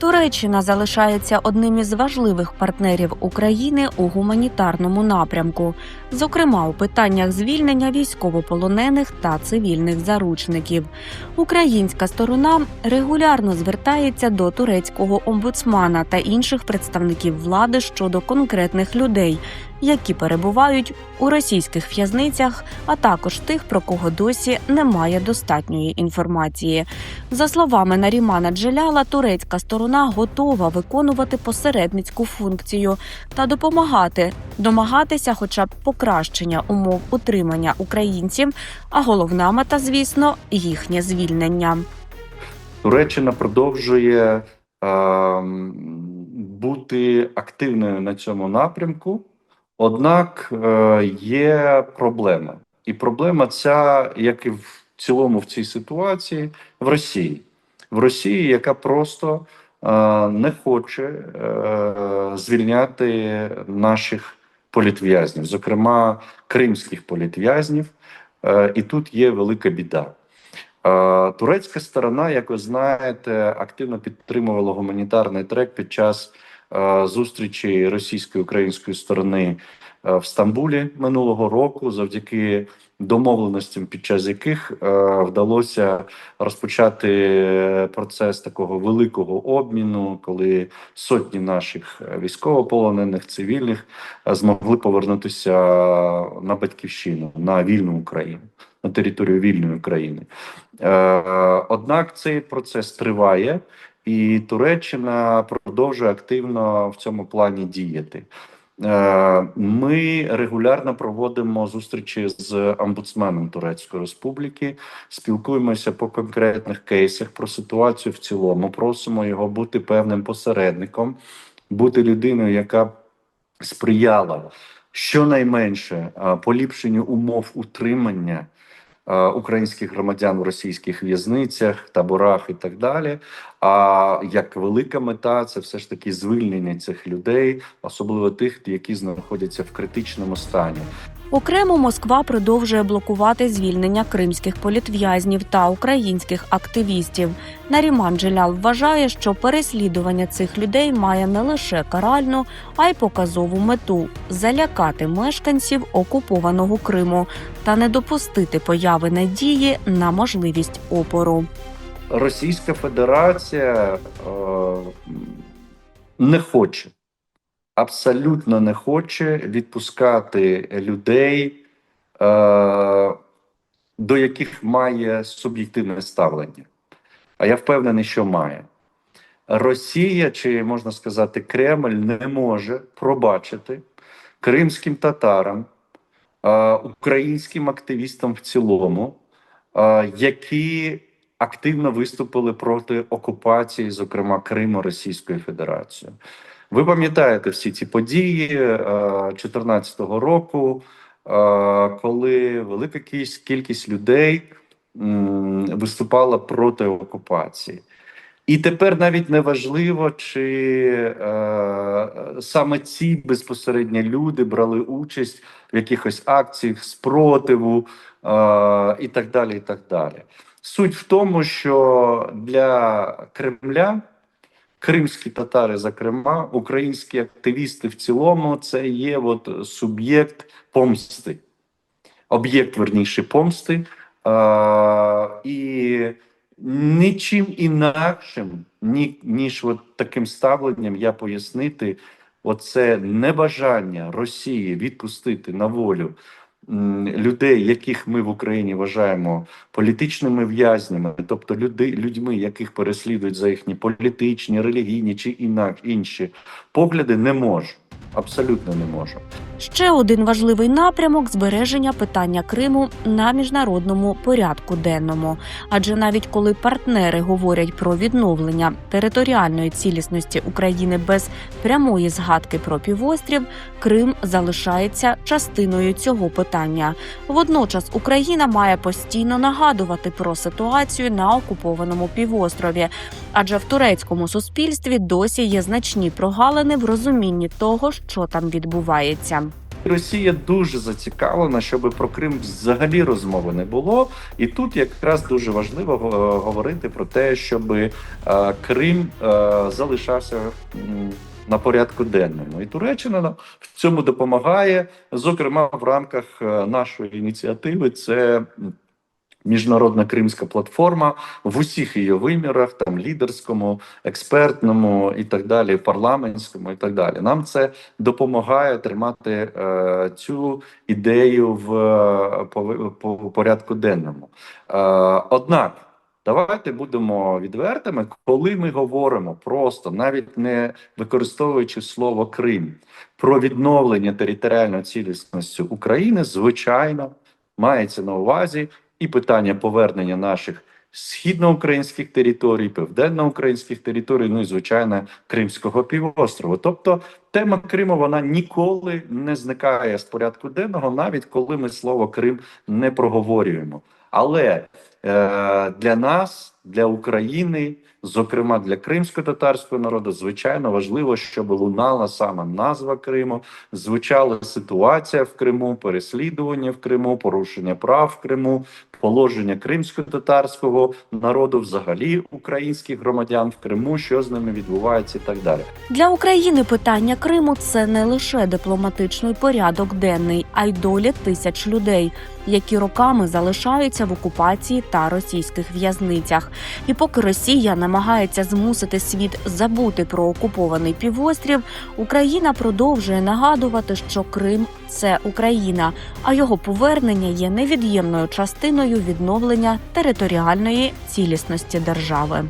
Туреччина залишається одним із важливих партнерів України у гуманітарному напрямку, зокрема у питаннях звільнення військовополонених та цивільних заручників. Українська сторона регулярно звертається до турецького омбудсмана та інших представників влади щодо конкретних людей, які перебувають у російських в'язницях, а також тих, про кого досі немає достатньої інформації. За словами Нарімана Джеляла, турецька сторона готова виконувати посередницьку функцію та домагатися хоча б покращення умов утримання українців, а головна мета, звісно, їхнє звільнення. Туреччина продовжує бути активною на цьому напрямку. Однак є проблема. І проблема ця, як і в цілому в цій ситуації, в Росії. В Росії, яка просто не хоче звільняти наших політв'язнів, зокрема кримських політв'язнів. І тут є велика біда. Турецька сторона, як ви знаєте, активно підтримувала гуманітарний трек під час зустрічі російської і української сторони в Стамбулі минулого року, завдяки домовленостям, під час яких вдалося розпочати процес такого великого обміну, коли сотні наших військовополонених, цивільних змогли повернутися на батьківщину, на вільну Україну, на територію вільної України. Однак цей процес триває, і Туреччина продовжує активно в цьому плані діяти. Ми регулярно проводимо зустрічі з омбудсменом Турецької Республіки, спілкуємося по конкретних кейсах про ситуацію в цілому, просимо його бути певним посередником, бути людиною, яка сприяла щонайменше поліпшенню умов утримання українських громадян в російських в'язницях, таборах і так далі. А як велика мета – це все ж таки звільнення цих людей, особливо тих, які знаходяться в критичному стані. Окремо Москва продовжує блокувати звільнення кримських політв'язнів та українських активістів. Наріман Джелял вважає, що переслідування цих людей має не лише каральну, а й показову мету – залякати мешканців окупованого Криму та не допустити появи надії на можливість опору. Російська Федерація не хоче, абсолютно не хоче відпускати людей, до яких має суб'єктивне ставлення. А я впевнений, що має. Росія, чи можна сказати Кремль, не може пробачити кримським татарам, українським активістам в цілому, які активно виступили проти окупації, зокрема Криму, Російською Федерацією. Ви пам'ятаєте всі ці події 2014 року, коли велика кількість людей виступала проти окупації. І тепер навіть не важливо, чи саме ці безпосередньо люди брали участь в якихось акціях спротиву і так далі, і так далі. Суть в тому, що для Кремля кримські татари, зокрема, українські активісти в цілому, це є суб'єкт помсти, об'єкт, верніше, помсти. І нічим інакшим, ніж таким ставленням я пояснити оце небажання Росії відпустити на волю людей, яких ми в Україні вважаємо політичними в'язнями, тобто людьми, яких переслідують за їхні політичні, релігійні чи інші погляди, не можу. Абсолютно не можу. Ще один важливий напрямок – збереження питання Криму на міжнародному порядку денному. Адже навіть коли партнери говорять про відновлення територіальної цілісності України без прямої згадки про півострів, Крим залишається частиною цього питання. Водночас Україна має постійно нагадувати про ситуацію на окупованому півострові. Адже в турецькому суспільстві досі є значні прогалини в розумінні того, що там відбувається. Росія дуже зацікавлена, щоб про Крим взагалі розмови не було. І тут якраз дуже важливо говорити про те, щоб Крим залишався на порядку денному. І Туреччина нам в цьому допомагає, зокрема в рамках нашої ініціативи. Це Міжнародна Кримська платформа в усіх її вимірах, там лідерському, експертному і так далі, парламентському і так далі. Нам це допомагає тримати цю ідею по порядку денному. Однак, давайте будемо відвертими, коли ми говоримо просто, навіть не використовуючи слово Крим, про відновлення територіальної цілісності України, звичайно, мається на увазі і питання повернення наших східноукраїнських територій, південноукраїнських територій, ну і, звичайно, Кримського півострову. Тобто тема Криму, вона ніколи не зникає з порядку денного, навіть коли ми слово Крим не проговорюємо. Але для нас, для України, зокрема для кримсько-татарського народу, звичайно важливо, щоб лунала саме назва Криму, звучала ситуація в Криму, переслідування в Криму, порушення прав в Криму, положення кримсько-татарського народу, взагалі українських громадян в Криму, що з ними відбувається і так далі. Для України питання Криму – це не лише дипломатичний порядок денний, а й доля тисяч людей, які роками залишаються в окупації та російських в'язницях. І поки Росія намагається змусити світ забути про окупований півострів, Україна продовжує нагадувати, що Крим – це Україна, а його повернення є невід'ємною частиною відновлення територіальної цілісності держави.